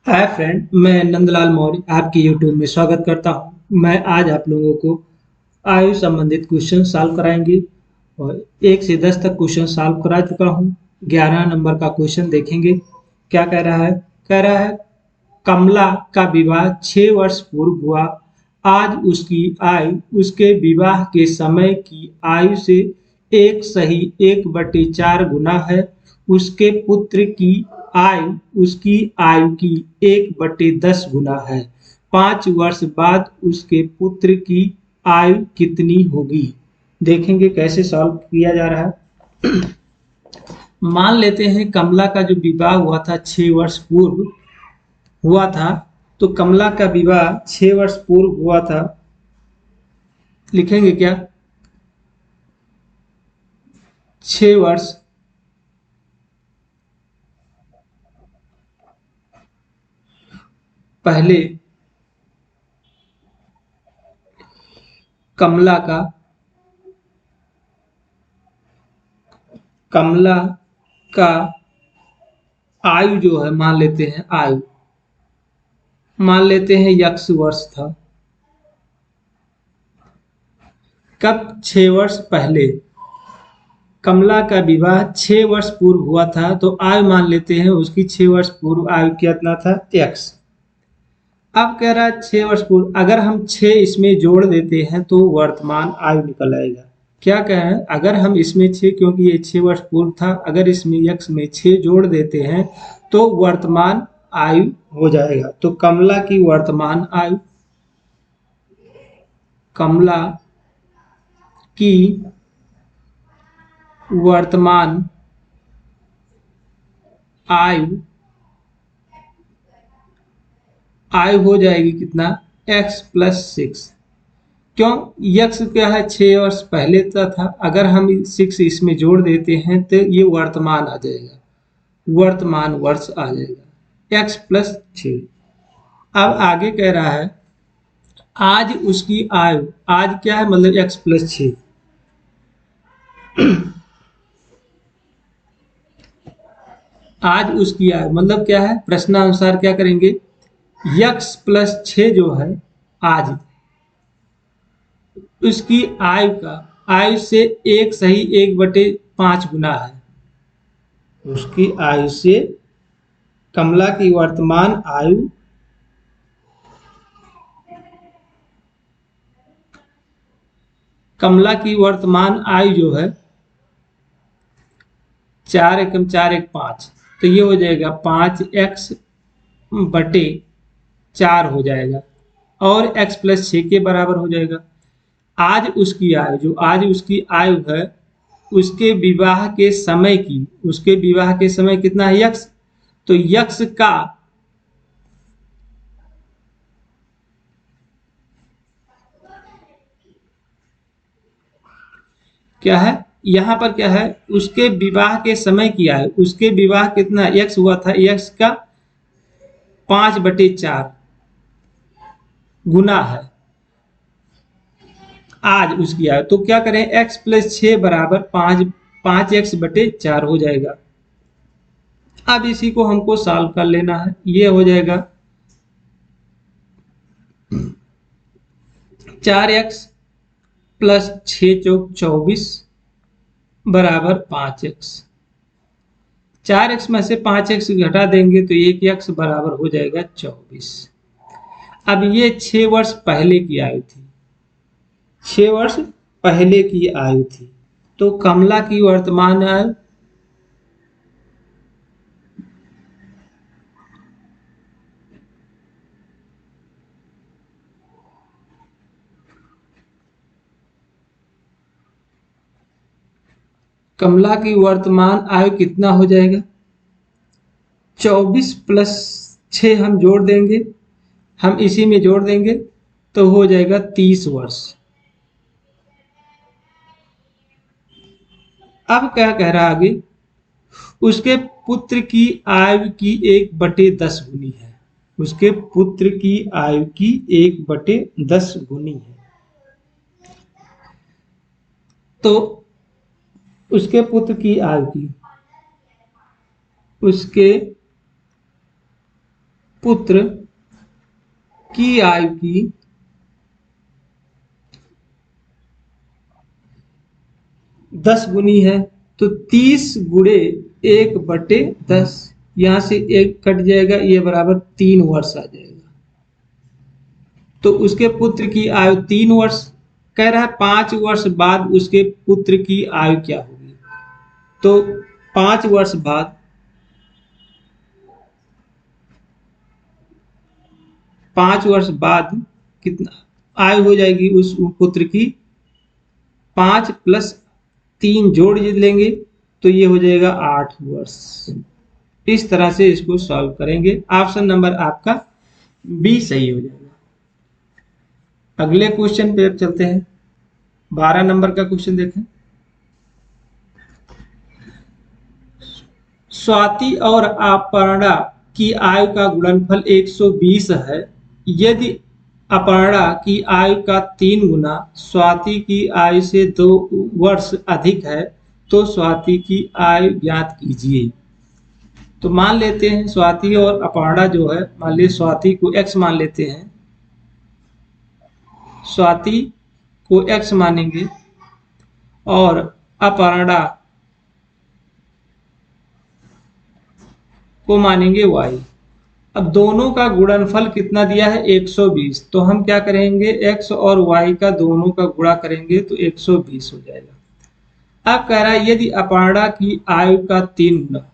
Hi friend, मैं नंदलाल मौर्य आपके YouTube में स्वागत करता हूं। मैं आज आप लोगों को आयु संबंधित क्वेश्चन सॉल्व कराएंगे और 1 से 10 तक क्वेश्चन सॉल्व करा चुका हूं। 11 नंबर का क्वेश्चन देखेंगे। क्या कह रहा है? कह रहा है कमला का विवाह 6 वर्ष पूर्व हुआ। आज उसकी आयु उसके विवाह के समय की आयु से एक सही 1/4 गुना है। उसके पुत्र की आयु उसकी आयु की 1/10 गुना है। 5 वर्ष बाद उसके पुत्र की आयु कितनी होगी? देखेंगे कैसे सॉल्व किया जा रहा है। मान लेते हैं कमला का जो विवाह हुआ था 6 वर्ष पूर्व हुआ था। तो कमला का विवाह 6 वर्ष पूर्व हुआ था। लिखेंगे क्या? 6 वर्ष पहले कमला का कमला का आयु जो है, मान लेते हैं आयु, मान लेते हैं यक्स वर्ष था। कब? 6 वर्ष पहले। कमला का विवाह 6 वर्ष पूर्व हुआ था, तो आयु मान लेते हैं उसकी 6 वर्ष पूर्व आयु कितना था? एक्स। अब कह रहा है 6 वर्ष पूर्व, अगर हम 6 इसमें जोड़ देते हैं तो वर्तमान आयु निकल आएगा। क्या कह रहे हैं? अगर हम इसमें 6, क्योंकि ये 6 वर्ष पूर्व था, अगर इसमें यक्स में 6 जोड़ देते हैं तो वर्तमान आयु हो जाएगा। तो कमला की वर्तमान आयु, कमला की वर्तमान आयु आयु हो जाएगी कितना? x+6। क्यों? यक्स क्या है? 6 वर्ष पहले का था। अगर हम 6 इसमें जोड़ देते हैं तो ये वर्तमान आ जाएगा, वर्तमान वर्ष आ जाएगा x+6। अब आगे कह रहा है आज उसकी आयु, आज क्या है? मतलब x+6। आज उसकी आयु मतलब क्या है? प्रश्नानुसार क्या करेंगे? x+6 जो है आज, उसकी आयु का आयु से एक सही 1/5 गुना है। उसकी आयु से कमला की वर्तमान आयु कमला की वर्तमान आयु जो है 4 एकम 4 एक 5, तो ये हो जाएगा 5x/4 हो जाएगा और x+6 के बराबर हो जाएगा। आज उसकी आयु, जो आज उसकी आयु है, उसके विवाह के समय की, उसके विवाह के समय कितना है? यक्स। तो यक्स का क्या है? यहां पर क्या है? उसके विवाह के समय की आयु, उसके विवाह कितना यक्स हुआ था? यक्स का 5/4 गुना है आज उसकी आयु। तो क्या करें? x+6 बराबर 5x/4 हो जाएगा। अब इसी को हमको सॉल्व कर लेना है। ये हो जाएगा 4x+6 × 24 बराबर 5x। 4x में से 5x घटा देंगे तो 1x बराबर हो जाएगा 24। अब ये 6 वर्ष पहले की आयु थी, 6 वर्ष पहले की आयु थी। तो कमला की वर्तमान आयु, कमला की वर्तमान आयु कितना हो जाएगा? 24+6 हम जोड़ देंगे, हम इसी में जोड़ देंगे तो हो जाएगा 30 वर्ष। अब क्या कह रहा है आगे? उसके पुत्र की आयु की 1/10 गुनी है। उसके पुत्र की आयु की 1/10 गुनी है। तो उसके पुत्र की आयु की, उसके पुत्र की आयु की 10 गुनी है, तो 30 गुणे 1/10, यहां से 1 कट जाएगा, ये बराबर 3 वर्ष आ जाएगा। तो उसके पुत्र की आयु 3 वर्ष, कह रहा है 5 वर्ष बाद उसके पुत्र की आयु क्या होगी। तो 5 वर्ष बाद 5 वर्ष बाद कितना आयु हो जाएगी उस पुत्र की, 5 + 3 जोड़ लेंगे तो ये हो जाएगा 8 वर्ष। इस तरह से इसको सॉल्व करेंगे। ऑप्शन नंबर आपका बी सही हो जाएगा। अगले क्वेश्चन पे चलते हैं। 12 नंबर का क्वेश्चन देखें। स्वाति और अपर्णा की आयु का गुणनफल 120 है। यदि अपर्णा की आयु का 3 गुना स्वाति की आयु से 2 वर्ष अधिक है तो स्वाति की आयु ज्ञात कीजिए। तो मान लेते हैं स्वाति और अपर्णा जो है, मान लीजिए स्वाति को x मान लेते हैं, स्वाति को x मानेंगे और अपर्णा को मानेंगे y। अब दोनों का गुणनफल कितना दिया है 120, तो हम क्या करेंगे x और y का दोनों का गुणा करेंगे तो 120 हो जाएगा। अब कह रहा है यदि अपर्णा की आयु का 3 गुना,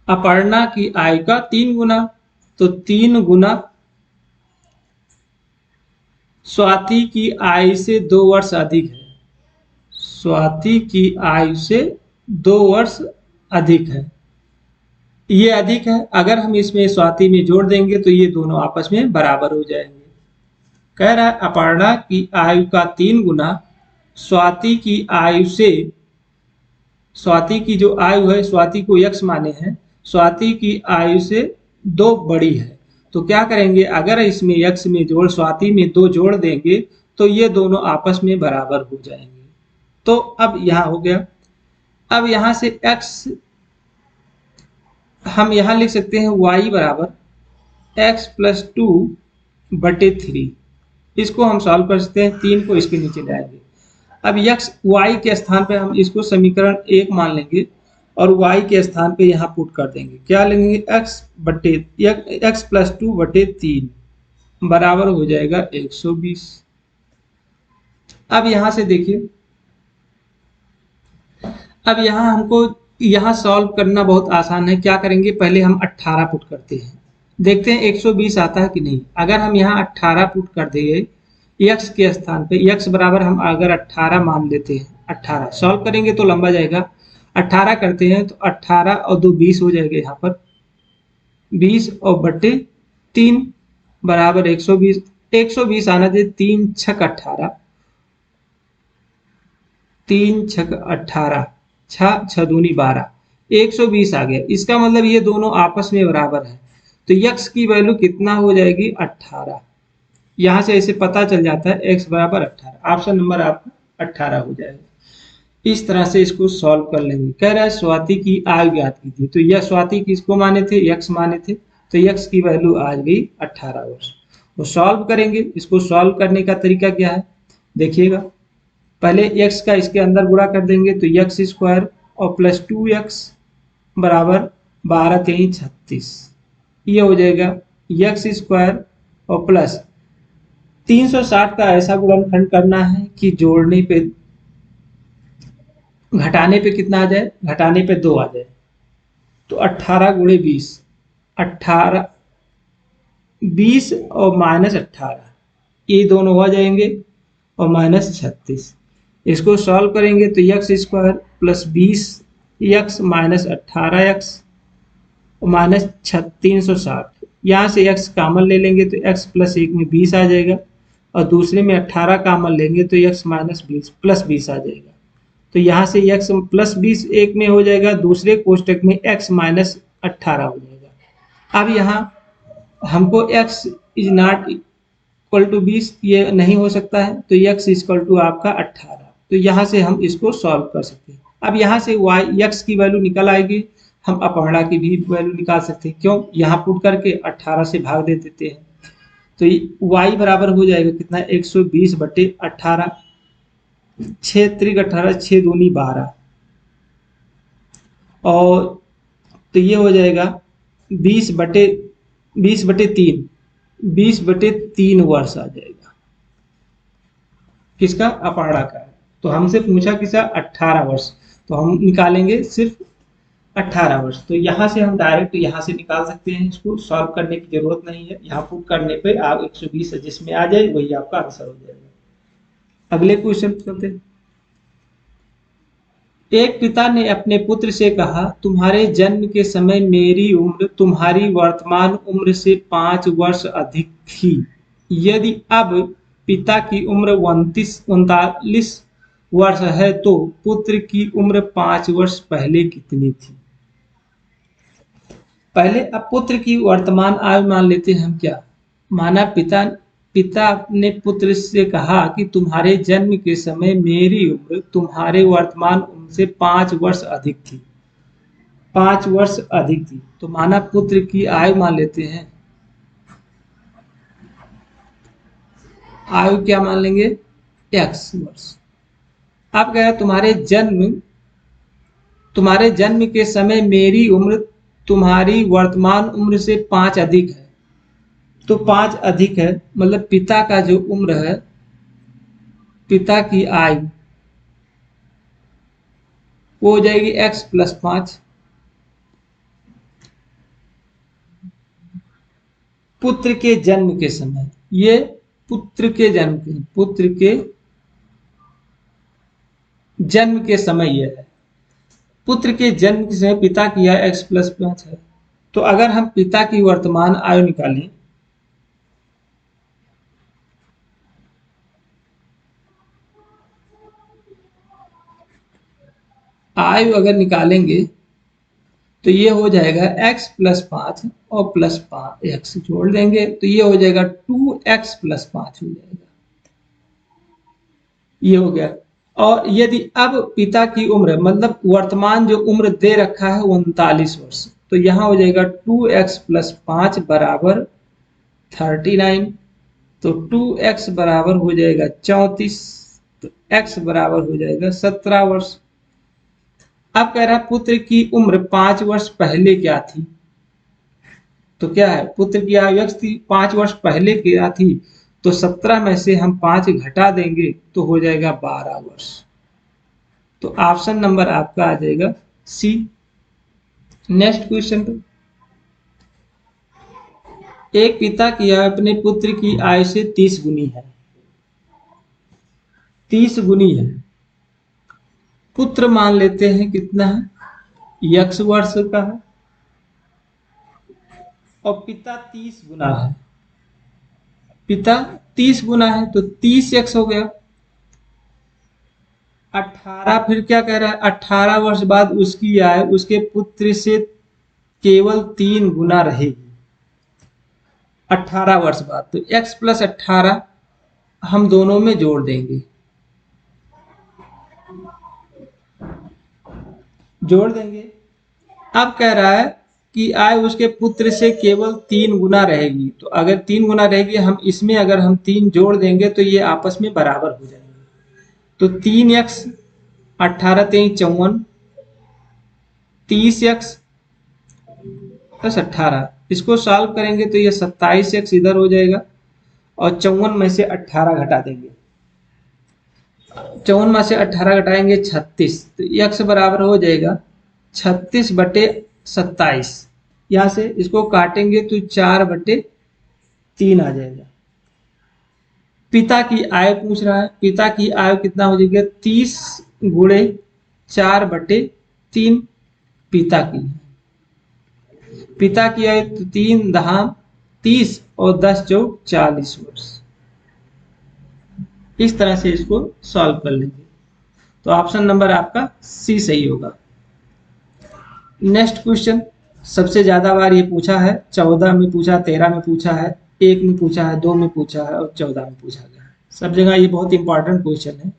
अपर्णा की आयु का 3 गुना, तो 3 गुना स्वाति की आयु से 2 वर्ष अधिक है, स्वाति की आयु से 2 वर्ष अधिक है, ये अधिक है। अगर हम इसमें स्वाति में जोड़ देंगे तो ये दोनों आपस में बराबर हो जाएंगे। कह रहा है अपर्णा की आयु का 3 गुना स्वाति की आयु से, स्वाति की जो आयु है, स्वाति को x माने हैं, स्वाति की आयु से 2 बड़ी है। तो क्या करेंगे, अगर इसमें x में जोड़ स्वाति में 2 जोड़ देंगे तो ये दोनों आपस में बराबर हो जाएंगे। तो अब यहाँ हो गया। अब यहाँ से x हम यहाँ लिख सकते हैं y बराबर x + 2/3। इसको हम सॉल्व कर सकते हैं, 3 को इसके नीचे लाएंगे। अब x y के स्थान पे हम इसको समीकरण 1 मान लेंगे और y के स्थान पे यहाँ पुट कर देंगे। क्या लेंगे, x + 2/3 बराबर हो जाएगा 120। अब यहाँ से देखिए, अब यहाँ हमको यहाँ सॉल्व करना बहुत आसान है। क्या करेंगे, पहले हम 18 पुट करते हैं, देखते हैं 120 आता है कि नहीं। अगर हम यहाँ 18 पुट कर देंगे x के स्थान पे, x बराबर हम अगर 18 मान लेते हैं, 18 सॉल्व करेंगे तो लंबा जाएगा। 18 करते हैं तो 18 और 2 20 हो जाएगा, यहाँ पर 20 और बट्टे 3 बराबर 120। 120 आना चाहिए, 3 छक 18, 3 छक 18, 6 दूनी 12, 120 आ गया। इसका मतलब ये दोनों आपस में बराबर है। तो x की वैल्यू कितना हो जाएगी 18। यहाँ से ऐसे पता चल जाता है x बराबर 18। ऑप्शन नंबर आपका 18 हो जाएगा। इस तरह से इसको सॉल्व कर लेंगे। कह रहा है स्वाति की आयु ज्ञात कीजिए, तो यह स्वाति किसको माने थे, x माने थे, तो x की वैल्यू आ गई 18 वर्ष। तो सॉल्व करेंगे। इसको सॉल्व करने का तरीका क्या है देखिएगा, पहले x का इसके अंदर गुणा कर देंगे तो x² और प्लस 2x बराबर 12 3 36, ये हो जाएगा x² और प्लस 360 का ऐसा गुणनखंड करना है कि जोड़ने पे, घटाने पे कितना आ जाए, घटाने पे 2 आ जाए। तो 18 गुणे 20, 18 20 और -18 ये दोनों हो जाएंगे और -36। इसको सॉल्व करेंगे तो x² plus 20x minus 18x minus 360, यहाँ से x कामन ले लेंगे तो x + 1 में 20 आ जाएगा और दूसरे में 18 कामन लेंगे तो x माइनस 20 प्लस 20 आ जाएगा। तो यहाँ से x प्लस 20 एक में हो जाएगा, दूसरे कोष्टक में x माइनस 18 हो जाएगा। अब यहाँ हमको x is not equal to 20 ये नहीं हो सकता है, तो x इक्वल टू आपका 18। तो यहाँ से हम इसको सॉल्व कर सकते हैं। अब यहाँ से y x की वैल्यू निकल आएगी, हम अपर्णा की भी वैल्यू निकाल सकते हैं। क्यों? यहाँ पुट करके 18 से भाग दे देते हैं। तो y बराबर हो जाएगा कितना, 120/18, 6 त्रिक 18, 6 दूनी 12, और तो ये हो जाएगा 20/3, 20/3 वर्ष आ जाएगा। किसका? अपर्णा का है। तो हमसे पूछा किसा? 18 वर्ष। तो हम निकालेंगे सिर्फ 18 वर्ष। तो यहाँ से हम डायरेक्ट यहाँ से निकाल सकते हैं, इसको सॉल्व करने की जरूरत नहीं है। यहाँ पुट करने पे आप 120 जिसमें आ जाए वही आपका आंसर हो जाएगा। अगले क्वेश्चन चलते हैं। एक पिता ने अपने पुत्र से कहा, तुम्हारे जन्म के समय मेरी उम्र तुम्हारी वर्तमान उम्र से 5 वर्ष अधिक थी। यदि अब पिता की उम्र 39 वर्ष है तो पुत्र की उम्र 5 वर्ष पहले कितनी थी? पहले अब पुत्र की वर्तमान आयु मान लेते हैं हम। क्या माना? पिता पिता अपने पुत्र से कहा कि तुम्हारे जन्म के समय मेरी उम्र तुम्हारे वर्तमान उम्र से 5 वर्ष अधिक थी। 5 वर्ष अधिक थी, तो माना पुत्र की आयु मान लेते हैं। आयु क्या मान लेंगे? x वर्ष। आप कह रहे तुम्हारे जन्म के समय मेरी उम्र तुम्हारी वर्तमान उम्र से 5 अधिक है। तो 5 अधिक है मतलब पिता का जो उम्र है, पिता की आयु वो हो जाएगी x + 5। पुत्र के जन्म के समय, ये पुत्र के जन्म के समय ये है। पुत्र के जन्म के समय पिता की आयु x + 5 है। तो अगर हम पिता की वर्तमान आयु निकालें, आयु अगर निकालेंगे तो ये हो जाएगा x + 5 और +5 x जोड़ देंगे तो ये हो जाएगा 2x + 5 हो जाएगा। ये हो गया। और यदि अब पिता की उम्र मतलब वर्तमान जो उम्र दे रखा है 39 वर्ष, तो यहाँ हो जाएगा 2x + 5 बराबर 39। तो 2x बराबर हो जाएगा 34, तो x बराबर हो जाएगा 17 वर्ष। अब कह रहा है पुत्र की उम्र 5 वर्ष पहले क्या थी? तो क्या है? पुत्र की आयु x थी, 5 वर्ष पहले क्या थी? तो 17 में से हम 5 घटा देंगे तो हो जाएगा 12 वर्ष। तो ऑप्शन नंबर आपका आ जाएगा सी। नेक्स्ट क्वेश्चन पे, एक पिता की आयु अपने पुत्र की आयु से 30 गुनी है। 30 गुनी है। पुत्र मान लेते हैं कितना है? x वर्ष का है और पिता 30 गुना है। पिता 30 गुना है तो 30x हो गया। 18 फिर क्या कह रहा है? 18 वर्ष बाद उसकी आयु उसके पुत्र से केवल 3 गुना रहेगी। 18 वर्ष बाद तो x + 18 हम दोनों में जोड़ देंगे, अब कह रहा है कि आयु उसके पुत्र से केवल 3 गुना रहेगी। तो अगर 3 गुना रहेगी, हम इसमें अगर हम 3 जोड़ देंगे तो ये आपस में बराबर हो जाएंगे। तो 3x 18 3 54, 30x + 18, इसको सॉल्व करेंगे तो ये 27x इधर हो जाएगा और 54 में से 18 घटा देंगे। 54 में से 18 घटाएंगे 36, तो x बराबर हो जाएगा 36/27। यहां से इसको काटेंगे तो 4/3 आ जाएगा। पिता की आयु पूछ रहा है, पिता की आयु कितना हो जाएगा? 30 × 4/3 पिता की आयु 3 धाम 30 और 10 चौक 40 वर्ष। इस तरह से इसको सॉल्व कर लेंगे। तो ऑप्शन नंबर आपका सी सही होगा। नेक्स्ट क्वेश्चन, सबसे ज्यादा बार ये पूछा है, 14 में पूछा, 13 में पूछा है, 1 में पूछा है, 2 में पूछा है और 14 में पूछा गया है। सब जगह ये बहुत इंपॉर्टेंट क्वेश्चन है।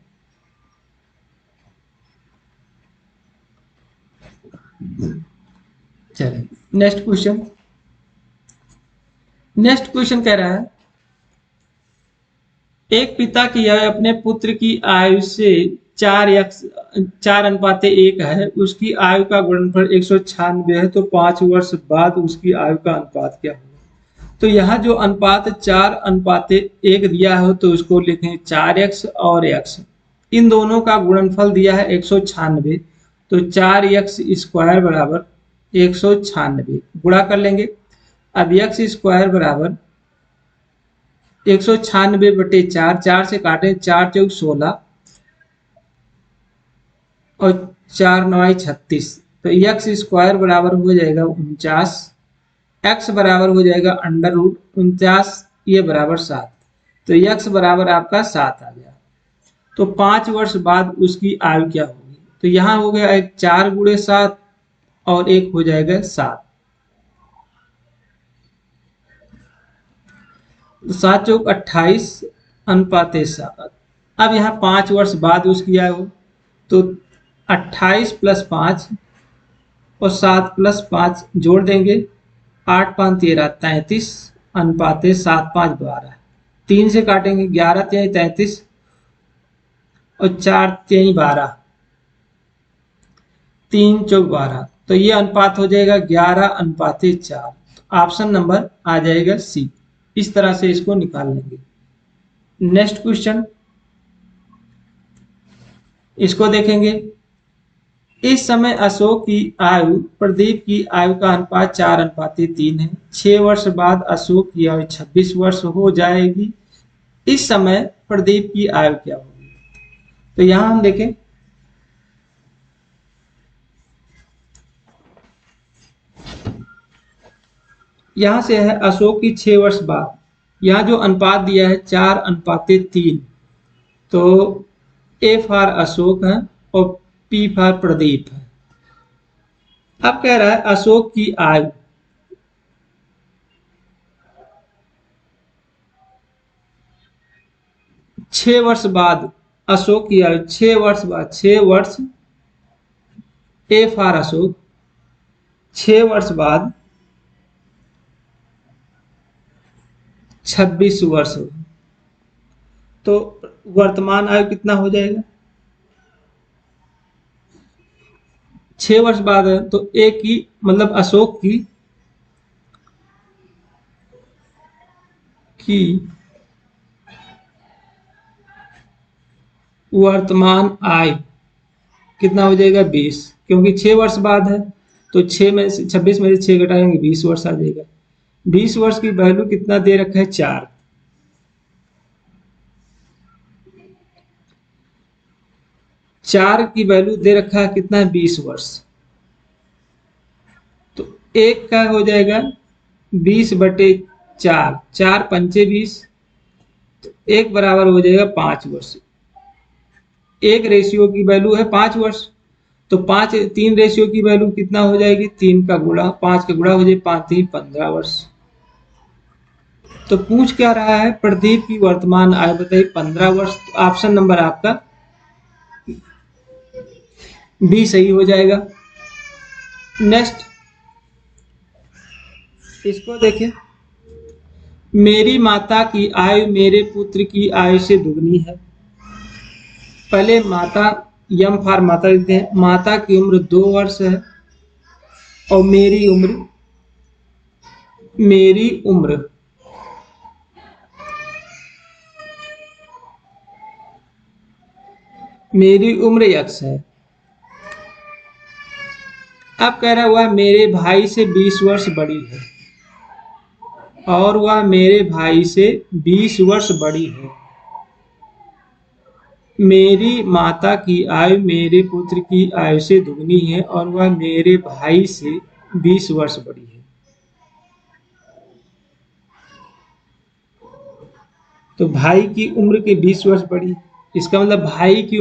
चलिए नेक्स्ट क्वेश्चन। नेक्स्ट क्वेश्चन कह रहा है एक पिता की आयु अपने पुत्र की आयु से 4:1 है, उसकी आयु का गुणनफल 196 है, तो 5 वर्ष बाद उसकी आयु का अनुपात क्या होगा। तो यहाँ जो अनुपात 4:1 दिया हो तो उसको लिखें 4x और x, इन दोनों का गुणनफल दिया है 196, तो 4x² बराबर 196 गुणा कर लेंगे। अब x² बराबर 196/4, 4 से काटे 4 चौक 16 और 4 9 36, तो x² बराबर हो जाएगा 49, x बराबर हो जाएगा √49, ये बराबर 7, तो x बराबर आपका 7 आ गया। तो 5 वर्ष बाद उसकी आयु क्या होगी, तो यहाँ हो गया एक 4 × 7 और एक हो जाएगा 7, 7 चौक 28 अनुपात 7। अब यहाँ 5 वर्ष बाद उसकी आयु, तो 28 + 5 और 7 + 5 जोड़ देंगे, 8 5 13 33 अनुपात 7 5 12, 3 से काटेंगे 11 3 33 और 4 3 12, 3 चौक 12, तो ये अनुपात हो जाएगा 11:4। ऑप्शन नंबर आ जाएगा सी। इस तरह से इसको निकाल लेंगे। नेक्स्ट क्वेश्चन, इसको देखेंगे। इस समय अशोक की आयु प्रदीप की आयु का अनुपात 4:3 है। 6 वर्ष बाद अशोक की आयु 26 वर्ष हो जाएगी। इस समय प्रदीप की आयु क्या होगी, तो यहां हम देखें यहां से है अशोक की 6 वर्ष बाद, यहाँ जो अनुपात दिया है 4:3, तो ए फॉर अशोक है और पी फॉर प्रदीप है। अब कह रहा है अशोक की आयु, छह वर्ष बाद अशोक की आयु 6 वर्ष बाद, 6 वर्ष ए फॉर अशोक, 6 वर्ष बाद 26 वर्ष, तो वर्तमान आयु कितना हो जाएगा, 6 वर्ष बाद है तो ए की मतलब अशोक की वर्तमान आयु कितना हो जाएगा 20, क्योंकि 6 वर्ष बाद है तो 6 में से 26 में से 6 घटाएंगे 20 वर्ष आ जाएगा। 20 वर्ष की वैल्यू कितना दे रखा है 4, 4 की वैल्यू दे रखा है कितना है 20 वर्ष, तो एक का हो जाएगा 20/4, 4 पंचे 20, तो एक बराबर हो जाएगा 5 वर्ष। एक रेशियो की वैल्यू है 5 वर्ष, तो 5 3 रेशियो की वैल्यू कितना हो जाएगी 3 का गुणा, 5 का गुणा हो जाए 5 3 15 वर्ष। तो पूछ क्या रहा है प्रदीप की वर्तमान आयु बताइए 15 वर्ष, तो ऑप्शन नंबर आपका बी सही हो जाएगा। नेक्स्ट, इसको देखिए। मेरी माता की आयु मेरे पुत्र की आयु से दुगनी है। पहले माता, यम फॉर माता लिखते हैं। माता की उम्र 2 वर्ष है और मेरी उम्र x है। अब कह रहा हुआ मेरे भाई से 20 वर्ष बड़ी है और वह मेरे भाई से 20 वर्ष बड़ी है। मेरी माता की आयु मेरे पुत्र की आयु से दुगनी है और वह मेरे भाई से 20 वर्ष बड़ी है। तो भाई की उम्र के 20 वर्ष बड़ी, इसका मतलब भाई की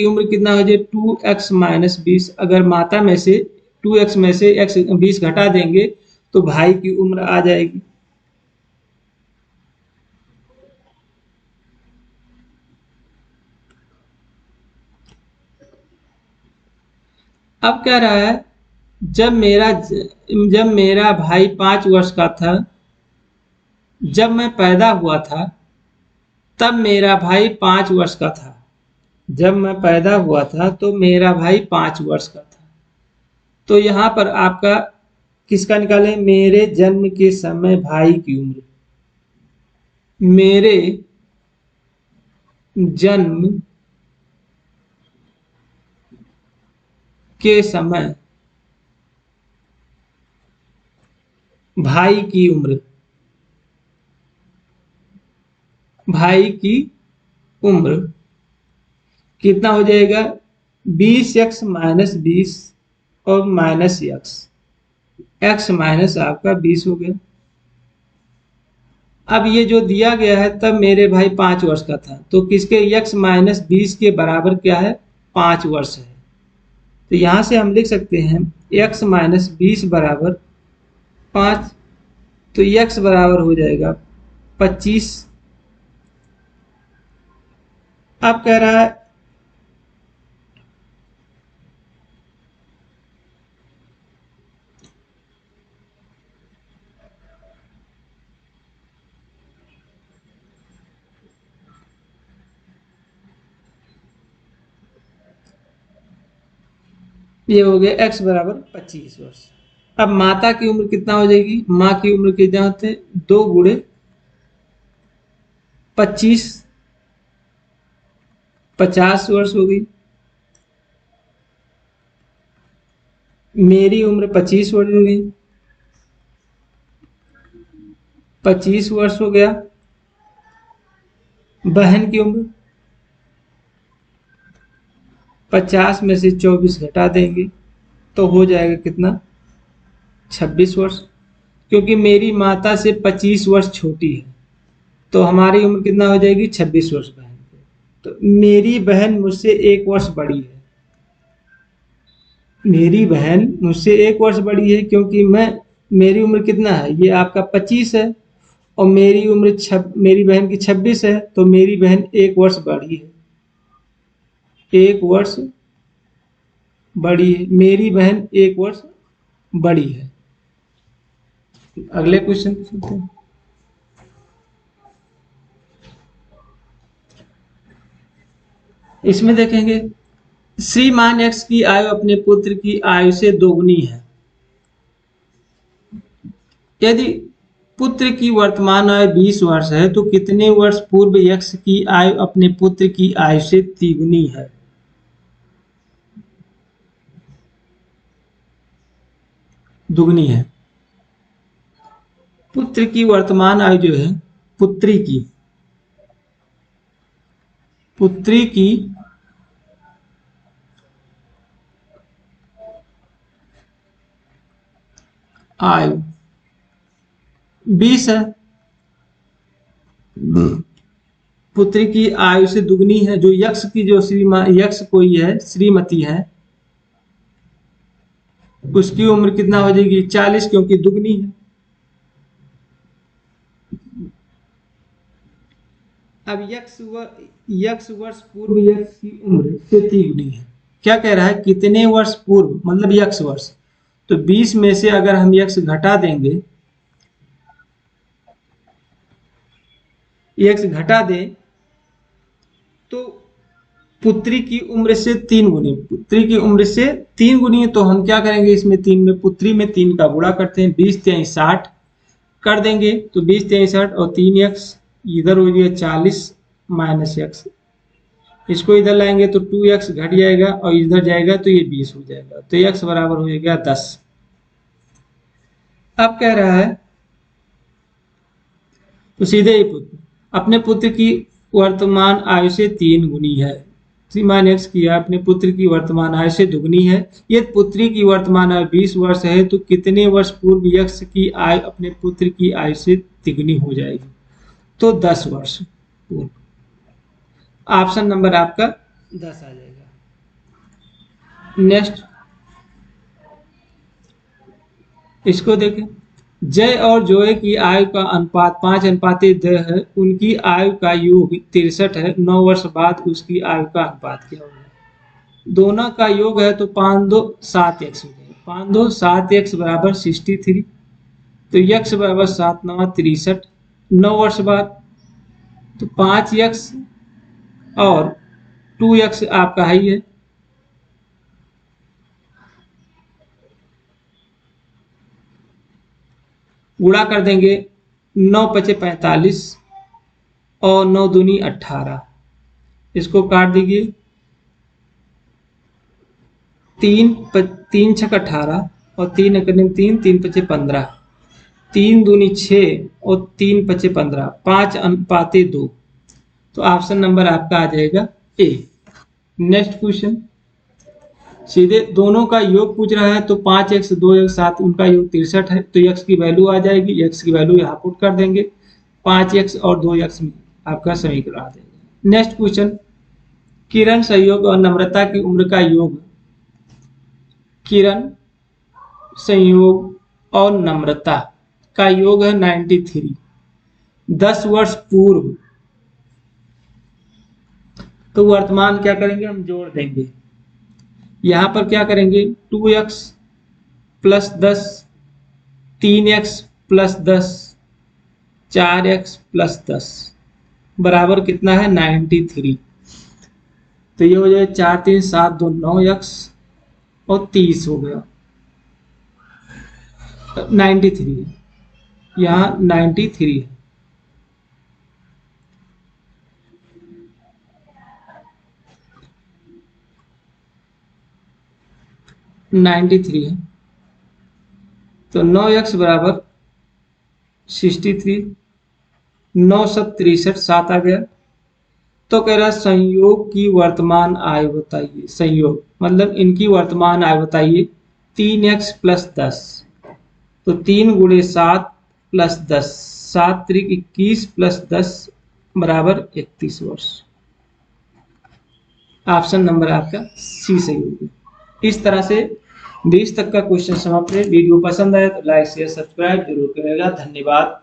उम्र कितना हो जाए 2x - 20। अगर माता में से 2x में से x 20 घटा देंगे तो भाई की उम्र आ जाएगी। अब कह रहा है जब मेरा भाई 5 वर्ष का था, जब मैं पैदा हुआ था तब मेरा भाई 5 वर्ष का था। जब मैं पैदा हुआ था तो मेरा भाई 5 वर्ष का था। तो यहाँ पर आपका किसका निकालें? मेरे जन्म के समय भाई की उम्र। मेरे जन्म के समय भाई की उम्र। भाई की उम्र कितना हो जाएगा? 20x माइनस 20 और माइनस x माइनस आपका 20 हो गया। अब ये जो दिया गया है तब मेरे भाई 5 वर्ष का था, तो किसके x माइनस 20 के बराबर क्या है? 5 वर्ष है। तो यहां से हम लिख सकते हैं x माइनस 20 बराबर 5, तो x बराबर हो जाएगा 25। अब कह रहा है ये हो गया x बराबर 25 वर्ष। अब माता की उम्र कितना हो जाएगी? माँ की उम्र कितना होते हैं? 2 गुणे 25, 50 वर्ष हो गई। मेरी उम्र 25 वर्ष हो गई, 25 वर्ष हो गया। बहन की उम्र 50 में से 24 घटा देंगे तो हो जाएगा कितना? 26 वर्ष। क्योंकि मेरी माता से 25 वर्ष छोटी है तो हमारी उम्र कितना हो जाएगी? 26 वर्ष बहन की। तो मेरी बहन मुझसे 1 वर्ष बड़ी है। मेरी बहन मुझसे 1 वर्ष बड़ी है क्योंकि मेरी उम्र कितना है? ये आपका 25 है और मेरी बहन की 26 है, तो मेरी बहन 1 वर्ष बड़ी है। 1 वर्ष बड़ी है, मेरी बहन 1 वर्ष बड़ी है। अगले क्वेश्चन चलते हैं। इसमें देखेंगे श्रीमान एक्स की आयु अपने पुत्र की आयु से दोगुनी है। यदि पुत्र की वर्तमान आयु 20 वर्ष है तो कितने वर्ष पूर्व एक्स की आयु अपने पुत्र की आयु से तिगुनी है? दुगनी है। पुत्र की वर्तमान आयु जो है पुत्री की आयु 20 है। पुत्री की आयु से दुगनी है। जो यक्ष की जो यक्ष कोई है, श्रीमती है, उसकी उम्र कितना हो जाएगी? 40, क्योंकि दुगनी है। अब यक्ष वर्ष पूर्व यक्ष की उम्र से तिगुनी है। क्या कह रहा है? कितने वर्ष पूर्व, मतलब यक्ष वर्ष। तो 20 में से अगर हम यक्ष घटा देंगे, यक्ष घटा दें तो पुत्री की उम्र से 3 गुनी, पुत्री की उम्र से 3 गुनी। तो हम क्या करेंगे? इसमें 3 में पुत्री में 3 का गुणा करते हैं, 20 3 60 कर देंगे तो 20 3 60 और 3 यक्ष इधर हो गया 40 माइनस यक्ष। इसको इधर लाएंगे तो 2x घट जाएगा और इधर जाएगा तो ये 20 हो जाएगा, तो x बराबर हो जाएगा 10। अब कह रहा है तो सीधे ही अपने पुत्र की वर्तमान आयु से 3 गुनी है। श्रीमान एक्स की अपने पुत्र की वर्तमान आयु से दुगनी है। यदि पुत्री की वर्तमान आयु 20 वर्ष है तो कितने वर्ष पूर्व यक्ष की आयु अपने पुत्र की आयु से तिगुनी हो जाएगी? तो 10 वर्ष पूर्व। ऑप्शन नंबर आपका 10 आ जाएगा। नेक्स्ट इसको देखें। जय और जोय की आयु का अनुपात 5:2 है। उनकी आयु का योग 63 है। 9 वर्ष बाद उसकी आयु का अनुपात क्या होगा? दोनों का योग है तो 5 2 7 एक्स हो जाएगा। 5 2 7 एक्स बराबर 63। तो यक्स बराबर 7 9 63। 9 वर्ष बाद तो 5 एक्स और 2 एक्स आपका ही है। गुणा कर देंगे, 9 पचे 45 और 9 दूनी 18। इसको काट दीजिए, 3 छक 18 और 3 एकम 3 3 पचे 15, 3 दूनी 6 और 3 पचे 15, 5 अनुपाते 2। तो ऑप्शन नंबर आपका आ जाएगा ए। नेक्स्ट क्वेश्चन, सीधे दोनों का योग पूछ रहा है तो 5 एक्स 2 एक्स 7 उनका योग 63 है। तो एक्स की वैल्यू आ जाएगी, एक्स की वैल्यू यहाँ पुट कर देंगे, 5 एक्स और 2 एक्स में आपका समीकरण आ जाएगा। नेक्स्ट क्वेश्चन, किरण संयोग और नम्रता की उम्र का योग। किरण संयोग और नम्रता का योग है 93। 10 वर्ष पूर्व, तो वर्तमान क्या करेंगे, हम जोड़ देंगे। यहां पर क्या करेंगे, 2x plus 10, 3x plus 10, 4x plus 10 बराबर कितना है 93। तो ये हो जाए 4 3 7 2 9x और 30 हो गया, 93 है, यहाँ 93 है। है तो 9x बराबर 63, 9 सब 63, 7 आ गया। तो कह रहा संयोग की वर्तमान आयु बताइए। संयोग मतलब इनकी वर्तमान आयु बताइए। 3x प्लस 10, तो 3 गुणे 7 प्लस 10, 7 त्रिक 21 प्लस 10 बराबर 31 वर्ष। ऑप्शन नंबर आपका सी सही होगा। इस तरह से 20 तक का क्वेश्चन समाप्त है। वीडियो पसंद आए तो लाइक शेयर सब्सक्राइब जरूर करेगा। धन्यवाद।